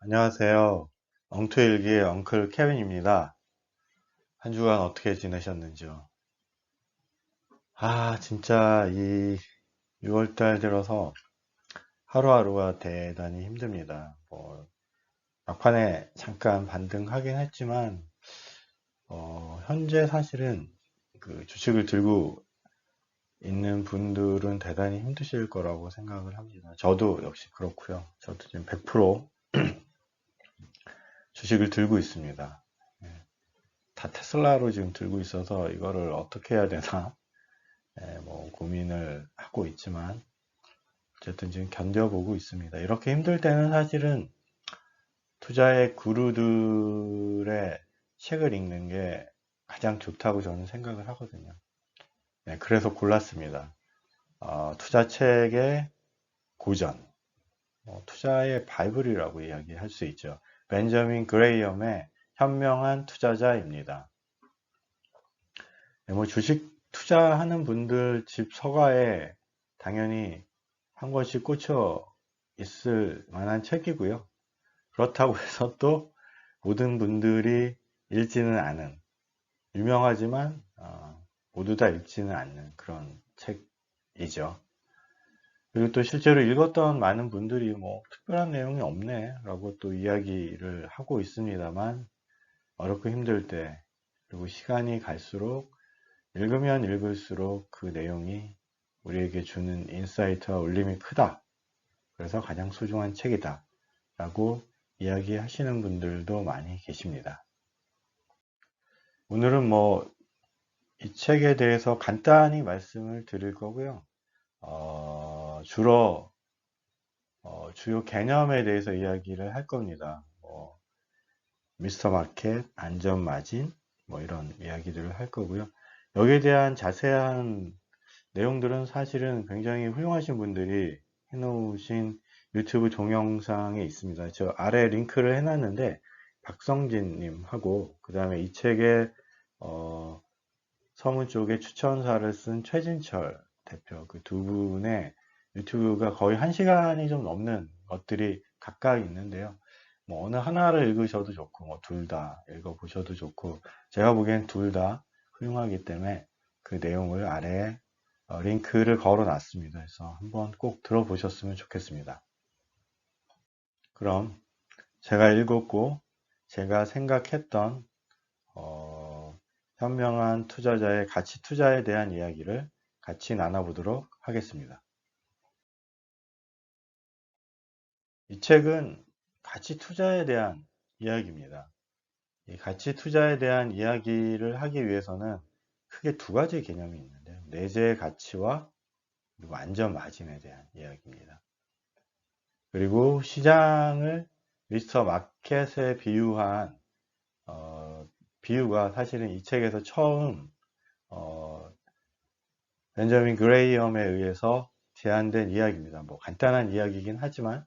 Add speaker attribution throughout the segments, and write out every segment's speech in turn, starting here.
Speaker 1: 안녕하세요. 엉투일기의 엉클 케빈입니다. 한 주간 어떻게 지내셨는지요? 진짜 이 6월달 들어서 하루하루가 대단히 힘듭니다. 막판에 잠깐 반등하긴 했지만, 현재 사실은 그 주식을 들고 있는 분들은 대단히 힘드실 거라고 생각을 합니다. 저도 역시 그렇고요. 저도 지금 100% 주식을 들고 있습니다. 다 테슬라로 지금 들고 있어서 이거를 어떻게 해야 되나 고민을 하고 있지만 어쨌든 지금 견뎌보고 있습니다. 이렇게 힘들 때는 사실은 투자의 구루들의 책을 읽는 게 가장 좋다고 저는 생각을 하거든요. 그래서 골랐습니다. 투자 책의 고전, 투자의 바이블이라고 이야기할 수 있죠. 벤저민 그레이엄의 현명한 투자자입니다. 주식 투자하는 분들 집 서가에 당연히 한 권씩 꽂혀 있을 만한 책이고요. 그렇다고 해서 또 모든 분들이 읽지는 않은, 유명하지만 모두 다 읽지는 않는 그런 책이죠. 그리고 또 실제로 읽었던 많은 분들이 특별한 내용이 없네 라고 또 이야기를 하고 있습니다만, 어렵고 힘들 때, 그리고 시간이 갈수록 읽으면 읽을수록 그 내용이 우리에게 주는 인사이트와 울림이 크다. 그래서 가장 소중한 책이다. 라고 이야기하시는 분들도 많이 계십니다. 오늘은 이 책에 대해서 간단히 말씀을 드릴 거고요. 주로 주요 개념에 대해서 이야기를 할 겁니다. 미스터 마켓, 안전 마진, 이런 이야기들을 할 거고요. 여기에 대한 자세한 내용들은 사실은 굉장히 훌륭하신 분들이 해놓으신 유튜브 동영상에 있습니다. 저 아래 링크를 해놨는데 박성진님하고 그 다음에 이 책의 서문 쪽에 추천사를 쓴 최진철 대표 그 두 분의 유튜브가 거의 1시간이 좀 넘는 것들이 각각 있는데요. 어느 하나를 읽으셔도 좋고 둘 다 읽어보셔도 좋고 제가 보기엔 둘 다 훌륭하기 때문에 그 내용을 아래에 링크를 걸어 놨습니다. 그래서 한번 꼭 들어보셨으면 좋겠습니다. 그럼 제가 읽었고 제가 생각했던 현명한 투자자의 가치 투자에 대한 이야기를 같이 나눠보도록 하겠습니다. 이 책은 가치 투자에 대한 이야기입니다. 이 가치 투자에 대한 이야기를 하기 위해서는 크게 두 가지 개념이 있는데요. 내재의 가치와 그리고 안전 마진에 대한 이야기입니다. 그리고 시장을 미스터 마켓에 비유한 비유가 사실은 이 책에서 처음 벤저민 그레이엄에 의해서 제안된 이야기입니다. 간단한 이야기이긴 하지만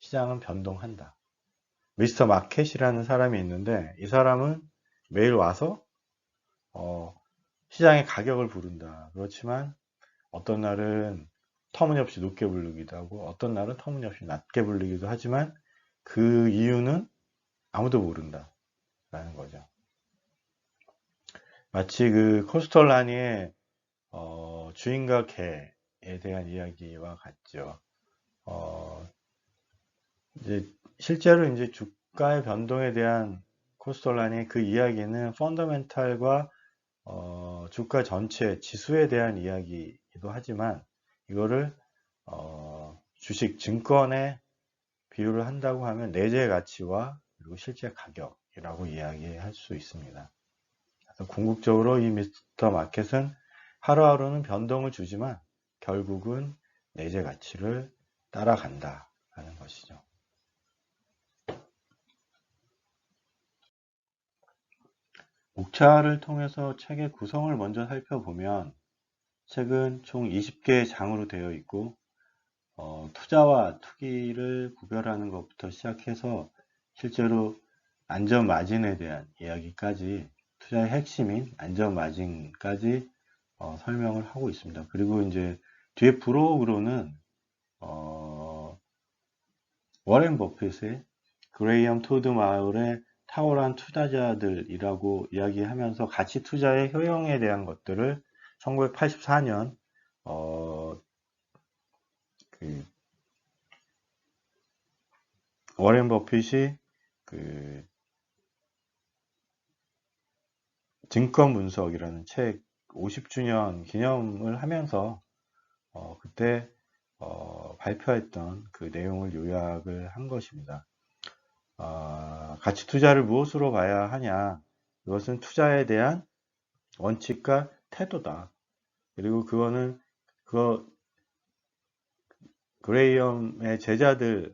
Speaker 1: 시장은 변동한다. 미스터 마켓이라는 사람이 있는데 이 사람은 매일 와서 시장의 가격을 부른다. 그렇지만 어떤 날은 터무니없이 높게 부르기도 하고 어떤 날은 터무니없이 낮게 부르기도 하지만 그 이유는 아무도 모른다 라는 거죠. 마치 그 코스털라니의 주인과 개에 대한 이야기와 같죠. 이제 실제로 이제 주가의 변동에 대한 코스털라니의 그 이야기는 펀더멘탈과 주가 전체 지수에 대한 이야기이기도 하지만 이거를 주식 증권에 비유를 한다고 하면 내재 가치와 그리고 실제 가격이라고 이야기할 수 있습니다. 그래서 궁극적으로 이 미스터 마켓은 하루하루는 변동을 주지만 결국은 내재 가치를 따라간다 하는 것이죠. 목차를 통해서 책의 구성을 먼저 살펴보면 책은 총 20개의 장으로 되어 있고 투자와 투기를 구별하는 것부터 시작해서 실제로 안전 마진에 대한 이야기까지 투자의 핵심인 안전 마진까지 설명을 하고 있습니다. 그리고 이제 뒤에 부록으로는 워렌 버핏의 그레이엄 토드 마을의 탁월한 투자자들이라고 이야기하면서 가치 투자의 효용에 대한 것들을 1984년 그 워렌 버핏이 그 증권 분석이라는 책 50주년 기념을 하면서 그때 발표했던 그 내용을 요약을 한 것입니다. 가치 투자를 무엇으로 봐야 하냐? 이것은 투자에 대한 원칙과 태도다. 그리고 그거는 그레이엄의 제자들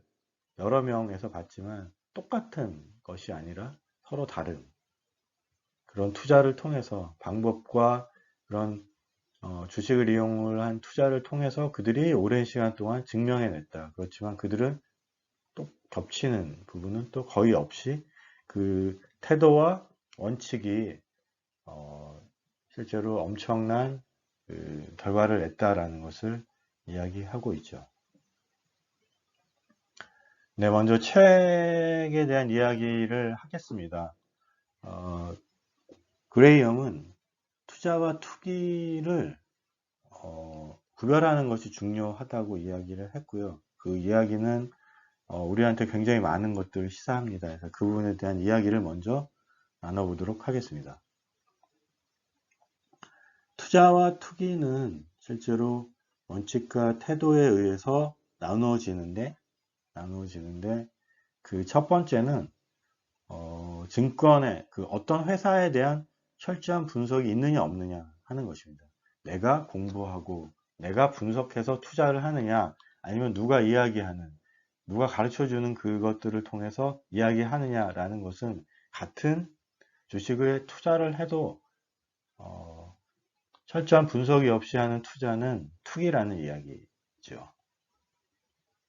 Speaker 1: 여러 명에서 봤지만 똑같은 것이 아니라 서로 다른 그런 투자를 통해서 방법과 그런 주식을 이용을 한 투자를 통해서 그들이 오랜 시간 동안 증명해냈다. 그렇지만 그들은 또 겹치는 부분은 또 거의 없이 그 태도와 원칙이 실제로 엄청난 그 결과를 냈다라는 것을 이야기하고 있죠. 네, 먼저 책에 대한 이야기를 하겠습니다. 그레이엄은 투자와 투기를 구별하는 것이 중요하다고 이야기를 했고요. 그 이야기는 우리한테 굉장히 많은 것들을 시사합니다. 그래서 그 부분에 대한 이야기를 먼저 나눠보도록 하겠습니다. 투자와 투기는 실제로 원칙과 태도에 의해서 나누어지는데 그 첫 번째는 증권의 그 어떤 회사에 대한 철저한 분석이 있느냐 없느냐 하는 것입니다. 내가 공부하고 내가 분석해서 투자를 하느냐 아니면 누가 이야기하는 누가 가르쳐주는 그것들을 통해서 이야기하느냐라는 것은 같은 주식에 투자를 해도 철저한 분석이 없이 하는 투자는 투기라는 이야기죠.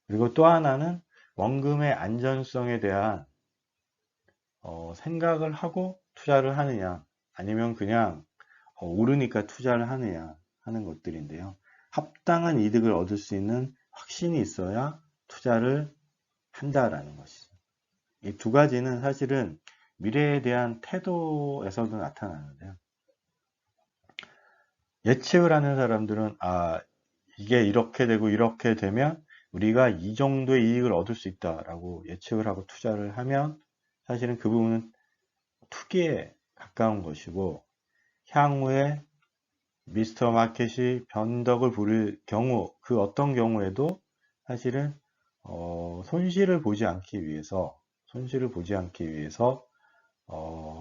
Speaker 1: 그리고 또 하나는 원금의 안전성에 대한 생각을 하고 투자를 하느냐 아니면 그냥 오르니까 투자를 하느냐 하는 것들인데요. 합당한 이득을 얻을 수 있는 확신이 있어야 투자를 한다라는 것이죠. 이 두 가지는 사실은 미래에 대한 태도에서도 나타나는데요. 예측을 하는 사람들은 이게 이렇게 되고 이렇게 되면 우리가 이 정도의 이익을 얻을 수 있다라고 예측을 하고 투자를 하면 사실은 그 부분은 투기에 가까운 것이고 향후에 미스터 마켓이 변덕을 부릴 경우 그 어떤 경우에도 사실은 손실을 보지 않기 위해서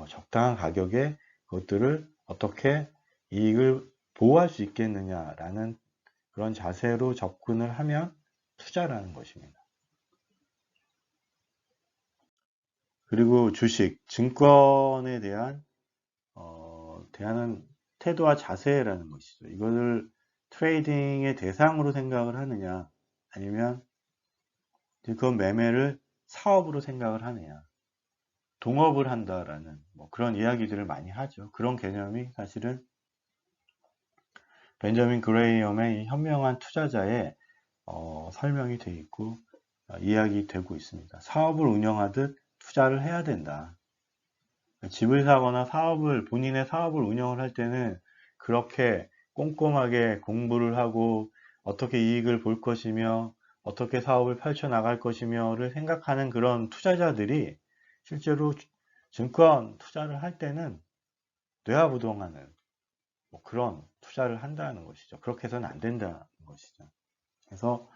Speaker 1: 적당한 가격에 그것들을 어떻게 이익을 보호할 수 있겠느냐라는 그런 자세로 접근을 하면 투자라는 것입니다. 그리고 주식, 증권에 대한 대하는 태도와 자세라는 것이죠. 이것을 트레이딩의 대상으로 생각을 하느냐 아니면 그 매매를 사업으로 생각을 하느냐 동업을 한다라는 그런 이야기들을 많이 하죠. 그런 개념이 사실은 벤저민 그레이엄의 현명한 투자자의 설명이 되어 있고 이야기되고 있습니다. 사업을 운영하듯 투자를 해야 된다. 집을 사거나 본인의 사업을 운영을 할 때는 그렇게 꼼꼼하게 공부를 하고 어떻게 이익을 볼 것이며 어떻게 사업을 펼쳐나갈 것이며를 생각하는 그런 투자자들이 실제로 증권 투자를 할 때는 뇌화부동하는 그런 투자를 한다는 것이죠. 그렇게 해서는 안 된다는 것이죠. 그래서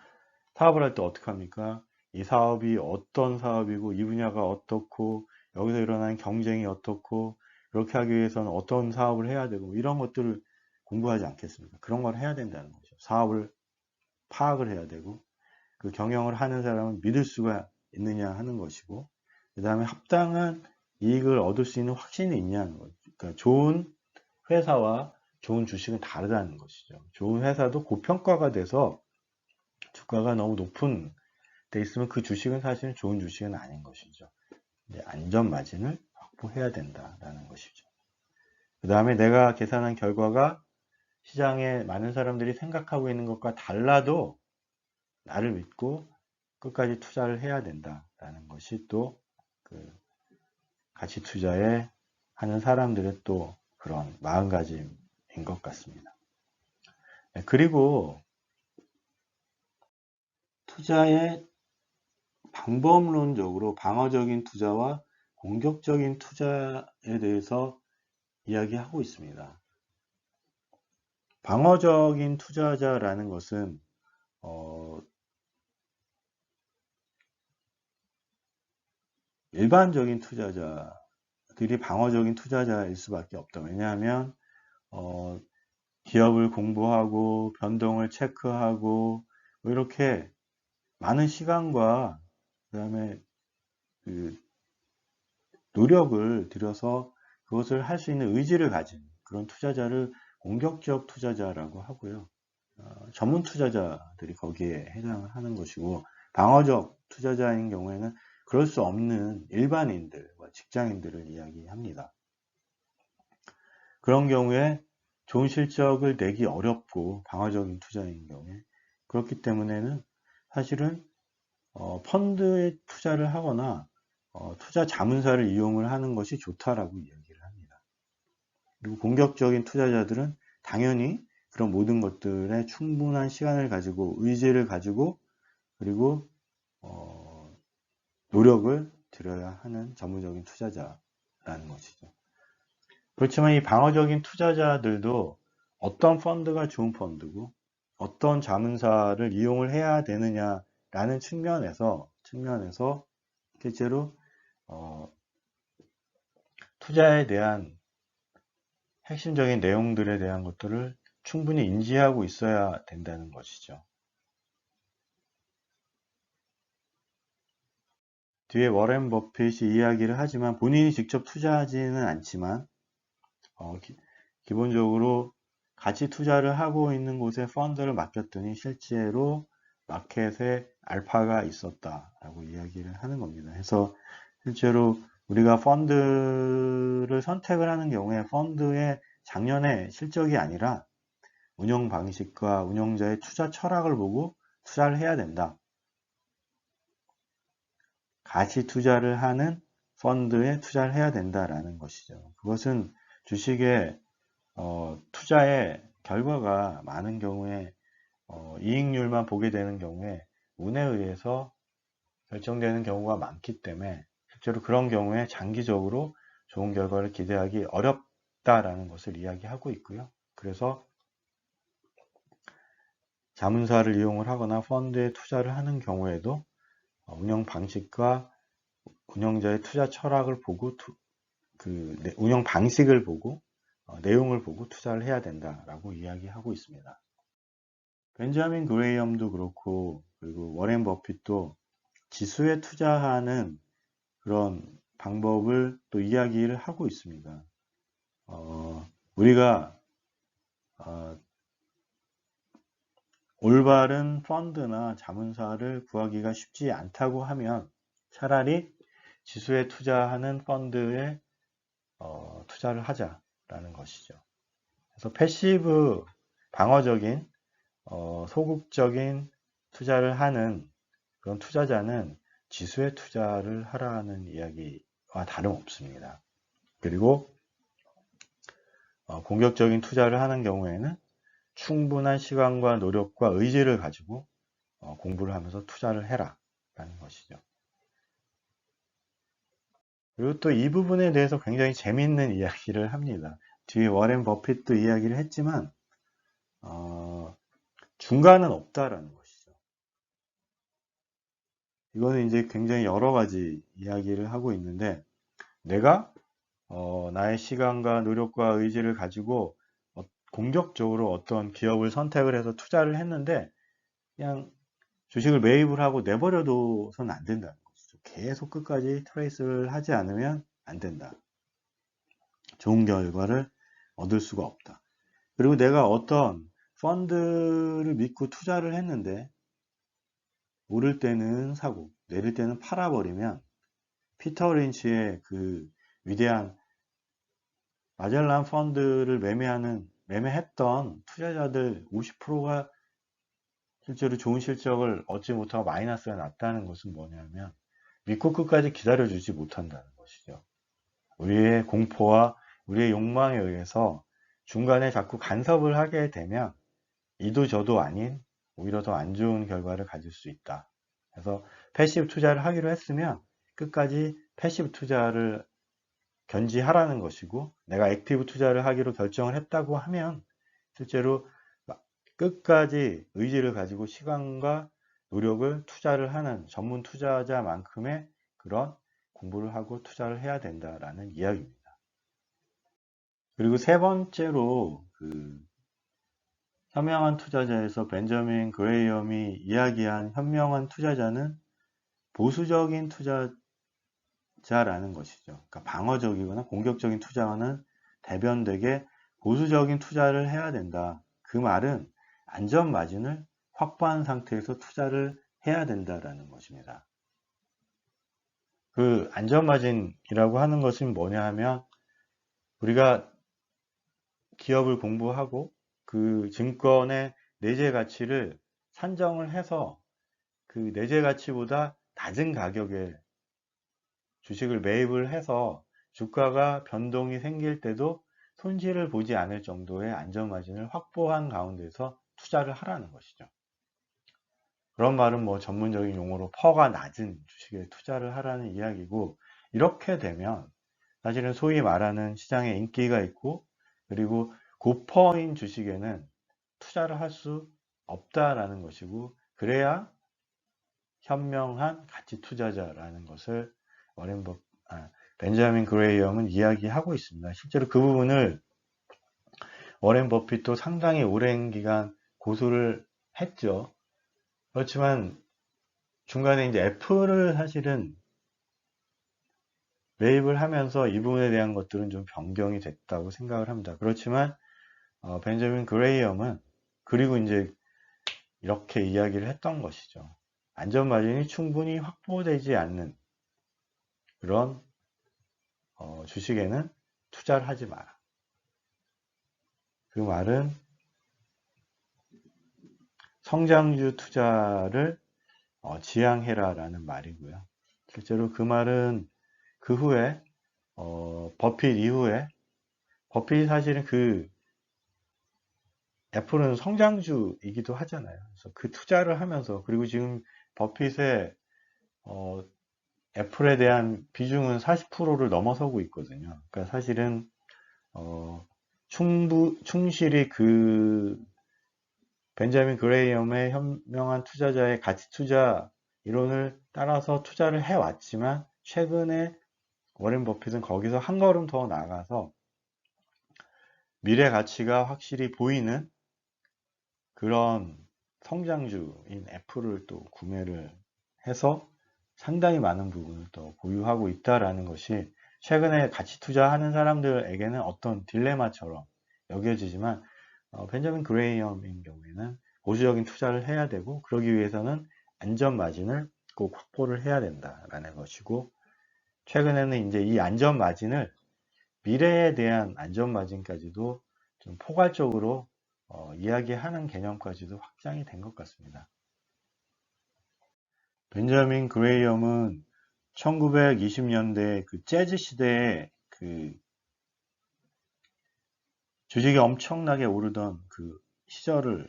Speaker 1: 사업을 할 때 어떻게 합니까? 이 사업이 어떤 사업이고 이 분야가 어떻고 여기서 일어나는 경쟁이 어떻고 그렇게 하기 위해서는 어떤 사업을 해야 되고 이런 것들을 공부하지 않겠습니까? 그런 걸 해야 된다는 거죠. 사업을 파악을 해야 되고 그 경영을 하는 사람은 믿을 수가 있느냐 하는 것이고 그 다음에 합당한 이익을 얻을 수 있는 확신이 있냐는 거죠. 그러니까 좋은 회사와 좋은 주식은 다르다는 것이죠. 좋은 회사도 고평가가 돼서 주가가 너무 높은 데 있으면 그 주식은 사실은 좋은 주식은 아닌 것이죠. 안전 마진을 확보해야 된다라는 것이죠. 그 다음에 내가 계산한 결과가 시장에 많은 사람들이 생각하고 있는 것과 달라도 나를 믿고 끝까지 투자를 해야 된다라는 것이 또 그 가치 투자에 하는 사람들의 또 그런 마음가짐인 것 같습니다. 그리고 투자의 방법론적으로 방어적인 투자와 공격적인 투자에 대해서 이야기하고 있습니다. 방어적인 투자자라는 것은 일반적인 투자자들이 방어적인 투자자일 수밖에 없다. 왜냐하면 기업을 공부하고 변동을 체크하고 뭐 이렇게 많은 시간과 그다음에 그 노력을 들여서 그것을 할 수 있는 의지를 가진 그런 투자자를 공격적 투자자라고 하고요. 전문 투자자들이 거기에 해당하는 것이고, 방어적 투자자인 경우에는 그럴 수 없는 일반인들과 직장인들을 이야기합니다. 그런 경우에 좋은 실적을 내기 어렵고 방어적인 투자인 경우에, 그렇기 때문에는 사실은 펀드에 투자를 하거나 투자 자문사를 이용을 하는 것이 좋다라고 이야기를 합니다. 그리고 공격적인 투자자들은 당연히 그런 모든 것들에 충분한 시간을 가지고 의지를 가지고 그리고 노력을 들여야 하는 전문적인 투자자라는 것이죠. 그렇지만 이 방어적인 투자자들도 어떤 펀드가 좋은 펀드고 어떤 자문사를 이용을 해야 되느냐라는 측면에서 실제로 투자에 대한 핵심적인 내용들에 대한 것들을 충분히 인지하고 있어야 된다는 것이죠. 뒤에 워렌 버핏이 이야기를 하지만 본인이 직접 투자하지는 않지만 기본적으로 가치 투자를 하고 있는 곳에 펀드를 맡겼더니 실제로 마켓에 알파가 있었다라고 이야기를 하는 겁니다. 그래서 실제로 우리가 펀드를 선택을 하는 경우에 펀드의 작년의 실적이 아니라 운영 방식과 운영자의 투자 철학을 보고 투자를 해야 된다. 가치 투자를 하는 펀드에 투자를 해야 된다라는 것이죠. 그것은 주식의 투자의 결과가 많은 경우에 이익률만 보게 되는 경우에 운에 의해서 결정되는 경우가 많기 때문에 실제로 그런 경우에 장기적으로 좋은 결과를 기대하기 어렵다라는 것을 이야기하고 있고요. 그래서 자문사를 이용을 하거나 펀드에 투자를 하는 경우에도 운영 방식과 운영자의 투자 철학을 보고 운영 방식을 보고 내용을 보고 투자를 해야 된다라고 이야기하고 있습니다. 벤자민 그레이엄도 그렇고 그리고 워렌 버핏도 지수에 투자하는 그런 방법을 또 이야기를 하고 있습니다. 우리가 올바른 펀드나 자문사를 구하기가 쉽지 않다고 하면 차라리 지수에 투자하는 펀드에 투자를 하자라는 것이죠. 그래서 패시브 방어적인 소극적인 투자를 하는 그런 투자자는 지수에 투자를 하라는 이야기와 다름없습니다. 그리고 공격적인 투자를 하는 경우에는 충분한 시간과 노력과 의지를 가지고 공부를 하면서 투자를 해라 라는 것이죠. 그리고 또 이 부분에 대해서 굉장히 재미있는 이야기를 합니다. 뒤에 워렌 버핏도 이야기를 했지만 중간은 없다라는 것이죠. 이거는 이제 굉장히 여러 가지 이야기를 하고 있는데 내가 나의 시간과 노력과 의지를 가지고 공격적으로 어떤 기업을 선택을 해서 투자를 했는데 그냥 주식을 매입을 하고 내버려둬서는 안 된다는 것이죠. 계속 끝까지 트레이스를 하지 않으면 안 된다. 좋은 결과를 얻을 수가 없다. 그리고 내가 어떤 펀드를 믿고 투자를 했는데 오를 때는 사고 내릴 때는 팔아버리면 피터 린치의 그 위대한 마젤란 펀드를 매매했던 투자자들 50%가 실제로 좋은 실적을 얻지 못하고 마이너스가 났다는 것은 뭐냐면 믿고 끝까지 기다려주지 못한다는 것이죠. 우리의 공포와 우리의 욕망에 의해서 중간에 자꾸 간섭을 하게 되면 이도 저도 아닌 오히려 더 안 좋은 결과를 가질 수 있다. 그래서 패시브 투자를 하기로 했으면 끝까지 패시브 투자를 견지하라는 것이고, 내가 액티브 투자를 하기로 결정을 했다고 하면 실제로 끝까지 의지를 가지고 시간과 노력을 투자를 하는 전문 투자자만큼의 그런 공부를 하고 투자를 해야 된다라는 이야기입니다. 그리고 세 번째로 현명한 투자자에서 벤저민 그레이엄이 이야기한 현명한 투자자는 보수적인 투자자라는 것이죠. 그러니까 방어적이거나 공격적인 투자와는 대변되게 보수적인 투자를 해야 된다. 그 말은 안전 마진을 확보한 상태에서 투자를 해야 된다라는 것입니다. 그 안전 마진이라고 하는 것은 뭐냐 하면 우리가 기업을 공부하고 그 증권의 내재 가치를 산정을 해서 그 내재 가치보다 낮은 가격에 주식을 매입을 해서 주가가 변동이 생길 때도 손실을 보지 않을 정도의 안전 마진을 확보한 가운데서 투자를 하라는 것이죠. 그런 말은 뭐 전문적인 용어로 퍼가 낮은 주식에 투자를 하라는 이야기고, 이렇게 되면 사실은 소위 말하는 시장에 인기가 있고 그리고 고퍼인 주식에는 투자를 할 수 없다라는 것이고, 그래야 현명한 가치 투자자라는 것을 벤자민 그레이엄은 이야기하고 있습니다. 실제로 그 부분을 워렌 버핏도 상당히 오랜 기간 고수를 했죠. 그렇지만 중간에 이제 애플을 사실은 매입을 하면서 이 부분에 대한 것들은 좀 변경이 됐다고 생각을 합니다. 그렇지만 벤저민 그레이엄은 그리고 이제 이렇게 이야기를 했던 것이죠. 안전 마진이 충분히 확보되지 않는 그런 주식에는 투자를 하지 마라. 그 말은 성장주 투자를 지향해라 라는 말이고요. 실제로 그 말은 그 후에 버핏 이후에 버핏이 사실은 애플은 성장주이기도 하잖아요. 그래서 그 투자를 하면서, 그리고 지금 버핏의 애플에 대한 비중은 40%를 넘어서고 있거든요. 그러니까 사실은 충실히 벤자민 그레이엄의 현명한 투자자의 가치 투자 이론을 따라서 투자를 해왔지만, 최근에 워렌 버핏은 거기서 한 걸음 더 나아가서 미래 가치가 확실히 보이는 그런 성장주인 애플을 또 구매를 해서 상당히 많은 부분을 또 보유하고 있다라는 것이 최근에 가치 투자하는 사람들에게는 어떤 딜레마처럼 여겨지지만, 벤자민 그레이엄인 경우에는 보수적인 투자를 해야 되고, 그러기 위해서는 안전 마진을 꼭 확보를 해야 된다라는 것이고, 최근에는 이제 이 안전 마진을 미래에 대한 안전 마진까지도 좀 포괄적으로 이야기하는 개념까지도 확장이 된 것 같습니다. 벤자민 그레이엄은 1920년대 그 재즈 시대에 그 주식이 엄청나게 오르던 그 시절에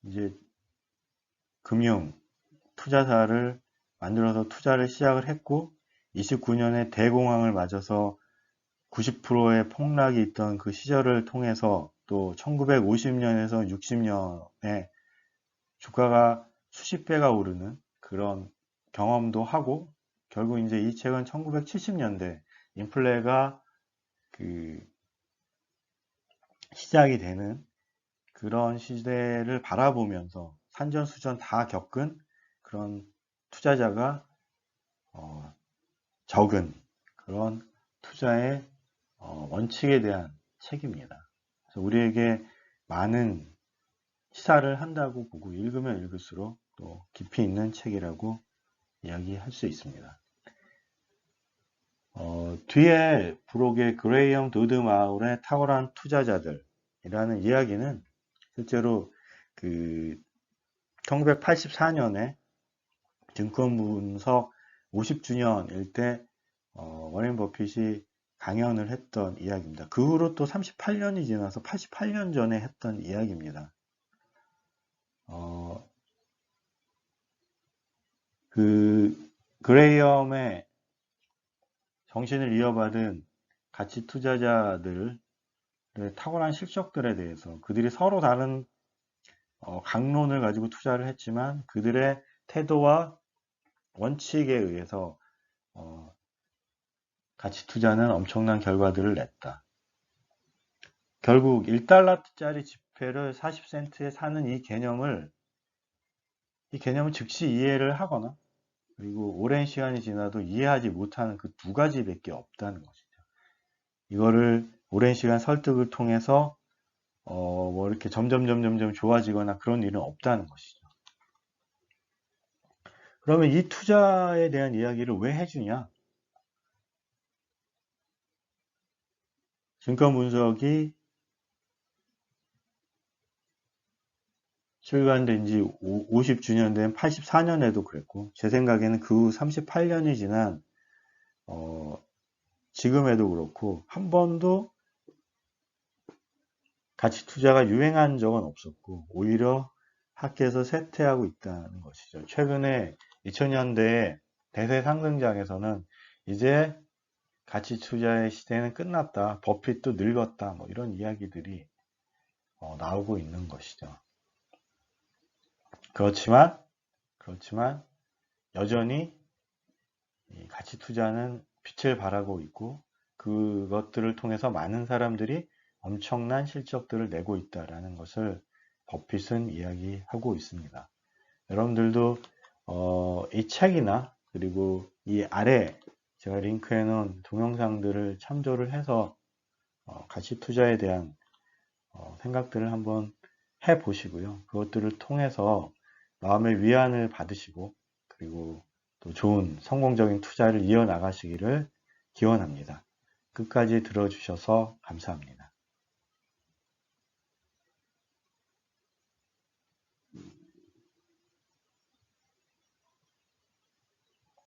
Speaker 1: 이제 금융 투자사를 만들어서 투자를 시작을 했고, 29년에 대공황을 맞아서 90%의 폭락이 있던 그 시절을 통해서 또 1950년에서 60년에 주가가 수십 배가 오르는 그런 경험도 하고, 결국 이제 이 책은 1970년대 인플레가 시작이 되는 그런 시대를 바라보면서 산전수전 다 겪은 그런 투자자가 적은 그런 투자의 원칙에 대한 책입니다. 그래서 우리에게 많은 시사를 한다고 보고 읽으면 읽을수록 또 깊이 있는 책이라고 이야기할 수 있습니다. 뒤에 부록의 그레이엄 도드 마울의 탁월한 투자자들이라는 이야기는 실제로 1984년에 증권 분석 50주년일 때 워렌 버핏이 강연을 했던 이야기입니다. 그 후로 또 38년이 지나서 88년 전에 했던 이야기입니다. 그 그레이엄의 정신을 이어받은 가치 투자자들의 탁월한 실적들에 대해서 그들이 서로 다른 강론을 가지고 투자를 했지만 그들의 태도와 원칙에 의해서 가치 투자는 엄청난 결과들을 냈다. 결국 1달러짜리 지폐를 40센트에 사는 이 개념을 즉시 이해를 하거나 그리고 오랜 시간이 지나도 이해하지 못하는 그 두 가지밖에 없다는 것이죠. 이거를 오랜 시간 설득을 통해서 뭐 이렇게 점점 좋아지거나 그런 일은 없다는 것이죠. 그러면 이 투자에 대한 이야기를 왜 해주냐? 증권 분석이 출간된 지 50주년 된 84년에도 그랬고 제 생각에는 그 후 38년이 지난 지금에도 그렇고 한 번도 가치 투자가 유행한 적은 없었고 오히려 학계에서 쇠퇴하고 있다는 것이죠. 최근에 2000년대 대세 상승장에서는 이제 가치 투자의 시대는 끝났다. 버핏도 늙었다. 뭐 이런 이야기들이 나오고 있는 것이죠. 그렇지만 여전히 이 가치 투자는 빛을 발하고 있고 그것들을 통해서 많은 사람들이 엄청난 실적들을 내고 있다라는 것을 버핏은 이야기하고 있습니다. 여러분들도 이 책이나 그리고 이 아래 제가 링크해 놓은 동영상들을 참조를 해서 가치 투자에 대한 생각들을 한번 해 보시고요. 그것들을 통해서 마음의 위안을 받으시고 그리고 또 좋은 성공적인 투자를 이어나가시기를 기원합니다. 끝까지 들어주셔서 감사합니다.